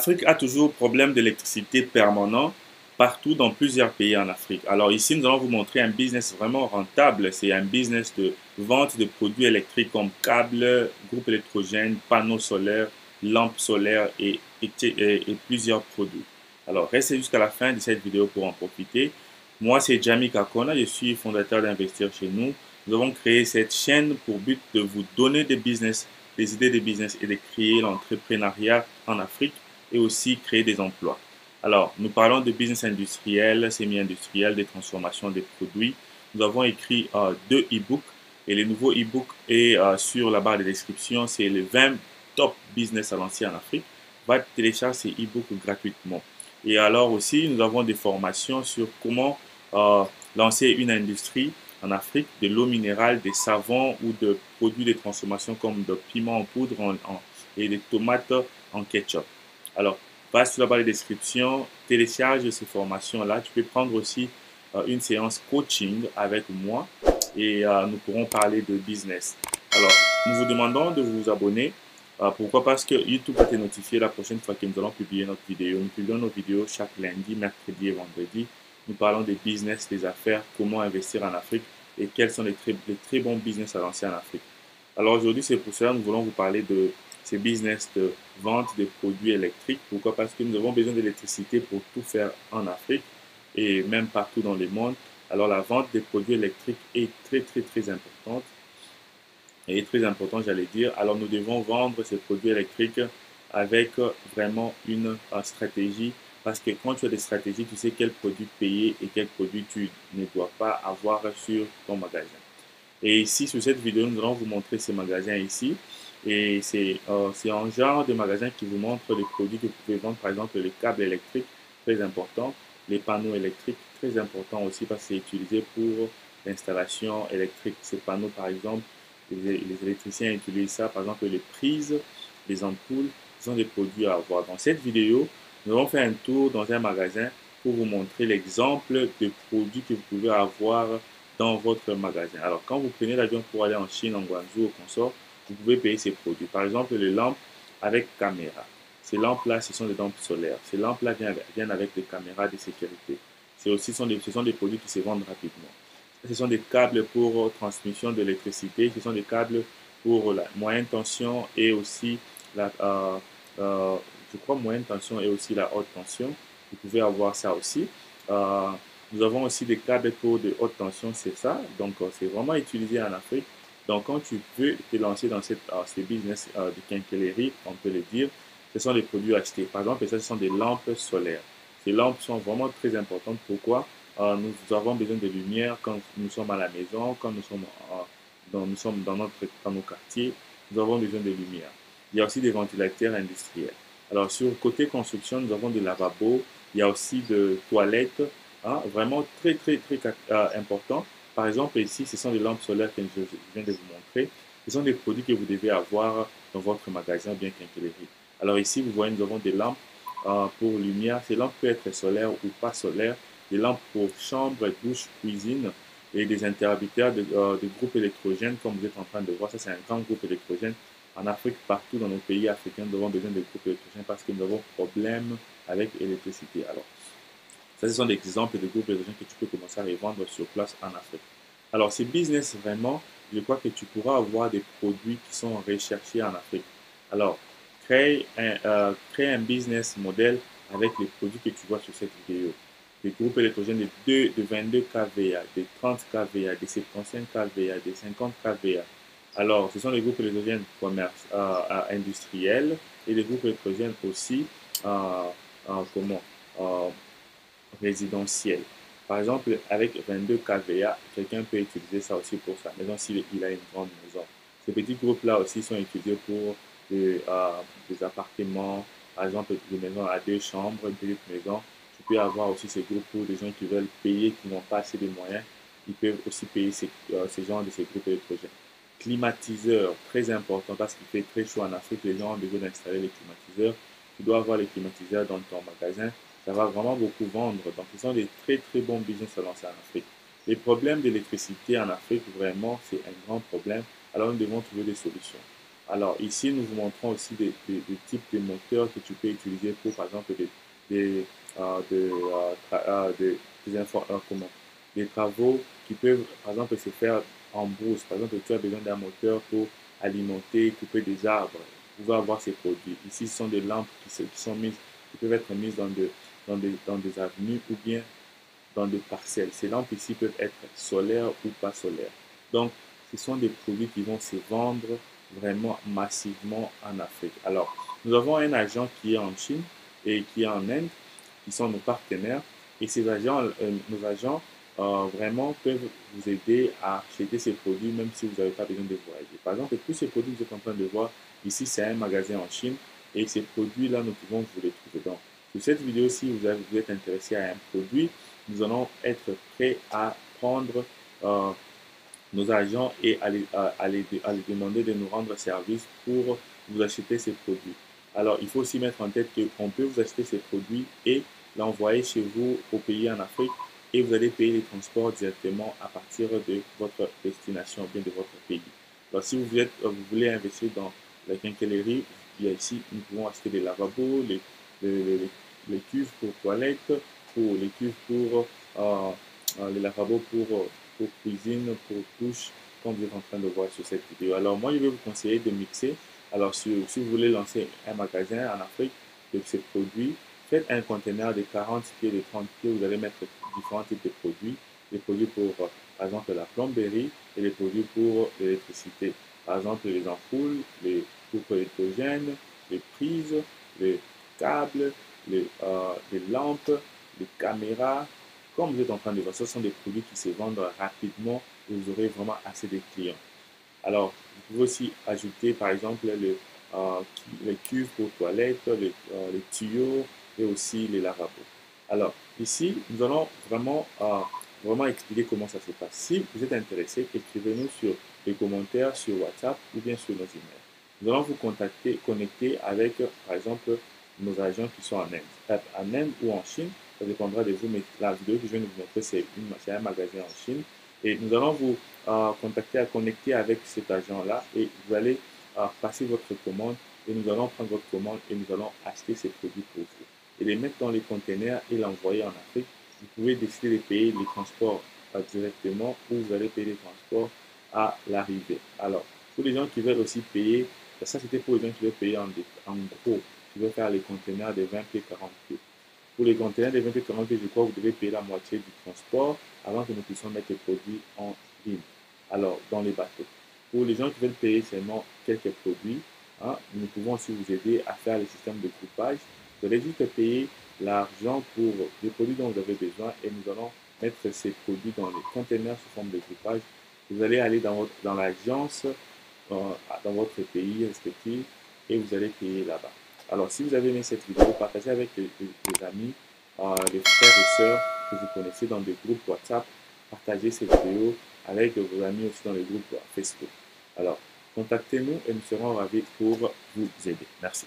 L'Afrique a toujours problème d'électricité permanent partout dans plusieurs pays en Afrique. Alors ici, nous allons vous montrer un business vraiment rentable. C'est un business de vente de produits électriques comme câbles, groupes électrogènes, panneaux solaires, lampes solaires et plusieurs produits. Alors restez jusqu'à la fin de cette vidéo pour en profiter. Moi, c'est Jamie Kakona, je suis fondateur d'Investir chez nous. Nous avons créé cette chaîne pour but de vous donner des idées de business et de créer l'entrepreneuriat en Afrique et aussi créer des emplois. Alors, nous parlons de business industriel, semi-industriel, des transformations des produits. Nous avons écrit deux e-books et les nouveaux e-books est sur la barre de description. C'est les 20 top business à lancer en Afrique. Va télécharger ces e-books gratuitement. Et alors aussi, nous avons des formations sur comment lancer une industrie en Afrique de l'eau minérale, des savons ou de produits de transformation comme de piment en poudre et des tomates en ketchup. Alors, passe sur la barre de description, télécharge ces formations-là. Tu peux prendre aussi une séance coaching avec moi et nous pourrons parler de business. Alors, nous vous demandons de vous abonner. Pourquoi? Parce que YouTube va te notifier la prochaine fois que nous allons publier notre vidéo. Nous publions nos vidéos chaque lundi, mercredi et vendredi. Nous parlons des business, des affaires, comment investir en Afrique et quels sont les très bons business à lancer en Afrique. Alors aujourd'hui, c'est pour cela que nous voulons vous parler de ces business de vente des produits électriques. Pourquoi? Parce que nous avons besoin d'électricité pour tout faire en Afrique et même partout dans le monde. Alors la vente des produits électriques est très importante. Et très important, j'allais dire. Alors nous devons vendre ces produits électriques avec vraiment une stratégie. Parce que quand tu as des stratégies, tu sais quel produit payer et quel produit tu ne dois pas avoir sur ton magasin. Et ici, sur cette vidéo, nous allons vous montrer ces magasins ici. Et c'est un genre de magasin qui vous montre les produits que vous pouvez vendre. Par exemple, les câbles électriques, très important. Les panneaux électriques, très important aussi parce que c'est utilisé pour l'installation électrique. Ces panneaux, par exemple, les électriciens utilisent ça. Par exemple, les prises, les ampoules, sont des produits à avoir. Dans cette vidéo, nous allons faire un tour dans un magasin pour vous montrer l'exemple de produits que vous pouvez avoir dans votre magasin. Alors, quand vous prenez l'avion pour aller en Chine, en Guangzhou, au consort, vous pouvez payer ces produits. Par exemple, les lampes avec caméra. Ces lampes-là, ce sont des lampes solaires. Ces lampes-là viennent avec des caméras de sécurité. Ce sont des produits qui se vendent rapidement. Ce sont des câbles pour transmission d'électricité. Ce sont des câbles pour la moyenne tension et aussi je crois, moyenne tension et aussi la haute tension. Vous pouvez avoir ça aussi. Nous avons aussi des câbles pour de haute tension, c'est ça. Donc, c'est vraiment utilisé en Afrique. Donc, quand tu veux te lancer dans ces business de quincaillerie, on peut le dire, ce sont des produits achetés. Par exemple, ça, ce sont des lampes solaires. Ces lampes sont vraiment très importantes. Pourquoi? Nous avons besoin de lumière quand nous sommes à la maison, quand nous sommes dans nos quartiers. Nous avons besoin de lumière. Il y a aussi des ventilateurs industriels. Alors, sur le côté construction, nous avons des lavabos. Il y a aussi des toilettes. Vraiment très important. Par exemple, ici, ce sont des lampes solaires que je viens de vous montrer. Ce sont des produits que vous devez avoir dans votre magasin bien quincaillerie. Alors ici, vous voyez, nous avons des lampes pour lumière. Ces lampes peuvent être solaires ou pas solaires. Des lampes pour chambre, douche, cuisine et des interrupteurs de groupes électrogènes comme vous êtes en train de voir. Ça, c'est un grand groupe électrogène. En Afrique, partout dans nos pays africains, nous avons besoin de groupes électrogènes parce que nous avons problème avec l'électricité. Alors, ça, ce sont des exemples de groupes électrogènes que tu peux commencer à revendre sur place en Afrique. Alors, ces business, vraiment, je crois que tu pourras avoir des produits qui sont recherchés en Afrique. Alors, crée un business model avec les produits que tu vois sur cette vidéo. Des groupes électrogènes de 22 kVA, des 30 kVA, des 75 kVA, des 50 kVA. Alors, ce sont les groupes électrogènes industriels et les groupes électrogènes aussi résidentiels. Par exemple, avec 22 kVA, quelqu'un peut utiliser ça aussi pour sa maison s'il a une grande maison. Ces petits groupes-là aussi sont utilisés pour des appartements, par exemple des maisons à 2 chambres, une petite maison. Tu peux avoir aussi ces groupes pour des gens qui veulent payer, qui n'ont pas assez de moyens. Ils peuvent aussi payer ces gens de ces groupes électrogènes. Climatiseur, très important parce qu'il fait très chaud en Afrique. Les gens ont besoin d'installer les climatiseurs. Tu dois avoir les climatiseurs dans ton magasin. Ça va vraiment beaucoup vendre. Donc, ce sont des très bons business à lancer en Afrique. Les problèmes d'électricité en Afrique, vraiment, c'est un grand problème. Alors, nous devons trouver des solutions. Alors ici, nous vous montrons aussi des types de moteurs que tu peux utiliser pour, par exemple, des, comment, des travaux qui peuvent, par exemple, se faire en brousse. Par exemple, tu as besoin d'un moteur pour alimenter, couper des arbres. Vous pouvez avoir ces produits. Ici, ce sont des lampes qui sont mises, qui peuvent être mises dans des avenues ou bien dans des parcelles. Ces lampes ici peuvent être solaires ou pas solaires. Donc, ce sont des produits qui vont se vendre vraiment massivement en Afrique. Alors, nous avons un agent qui est en Chine et qui est en Inde, qui sont nos partenaires. Et ces agents, nos agents, vraiment peuvent vous aider à acheter ces produits, même si vous n'avez pas besoin de voyager. Par exemple, tous ces produits que vous êtes en train de voir ici, c'est un magasin en Chine. Et ces produits-là, nous pouvons vous les trouver. Donc, sur cette vidéo, si vous êtes intéressé à un produit, nous allons être prêts à prendre nos agents et à les demander de nous rendre service pour vous acheter ces produits. Alors, il faut aussi mettre en tête qu'on peut vous acheter ces produits et l'envoyer chez vous au pays en Afrique et vous allez payer les transports directement à partir de votre destination ou bien de votre pays. Alors, si vous voulez investir dans la quincaillerie, il y a ici, nous pouvons acheter des lavabos, les cuves pour toilettes, pour les cuves pour les lavabos pour cuisine, pour douche, comme vous êtes en train de voir sur cette vidéo. Alors moi, je vais vous conseiller de mixer. Alors si vous voulez lancer un magasin en Afrique de ces produits, faites un conteneur de 40 pieds, de 30 pieds, vous allez mettre différents types de produits. Des produits pour, par exemple, la plomberie et des produits pour l'électricité. Par exemple, les ampoules, les poupes électrogènes, les prises, les câbles, les lampes, les caméras. Comme vous êtes en train de voir, ce sont des produits qui se vendent rapidement et vous aurez vraiment assez de clients. Alors, vous pouvez aussi ajouter par exemple les cuves pour toilettes, les tuyaux et aussi les lavabos. Alors, ici, nous allons vraiment expliquer comment ça se passe. Si vous êtes intéressé, écrivez-nous sur les commentaires sur WhatsApp ou bien sur nos emails. Nous allons vous connecter avec, par exemple, nos agents qui sont en Inde ou en Chine. Ça dépendra de vous, mais la vidéo que je viens de vous montrer, c'est un magasin en Chine. Et nous allons vous contacter, connecter avec cet agent-là et vous allez passer votre commande et nous allons prendre votre commande et nous allons acheter ces produits pour vous et les mettre dans les containers et l'envoyer en Afrique. Vous pouvez décider de payer les transports directement ou vous allez payer les transports à l'arrivée. Alors, pour les gens qui veulent aussi payer, ça c'était pour les gens qui veulent payer en gros, qui veulent faire les containers de 20 pieds, 40 pieds. Pour les conteneurs de 20 pieds, 40 pieds, je crois que vous devez payer la moitié du transport avant que nous puissions mettre les produits en ligne. Alors, dans les bateaux. Pour les gens qui veulent payer seulement quelques produits, hein, nous pouvons aussi vous aider à faire le système de groupage. Vous allez juste payer l'argent pour les produits dont vous avez besoin et nous allons mettre ces produits dans les conteneurs sous forme de groupage. Vous allez aller dans l'agence, dans votre pays respectif et vous allez payer là-bas. Alors, si vous avez aimé cette vidéo, partagez avec les amis, les frères et sœurs que vous connaissez dans des groupes WhatsApp. Partagez cette vidéo avec vos amis aussi dans les groupes Facebook. Alors, contactez-nous et nous serons ravis pour vous aider. Merci.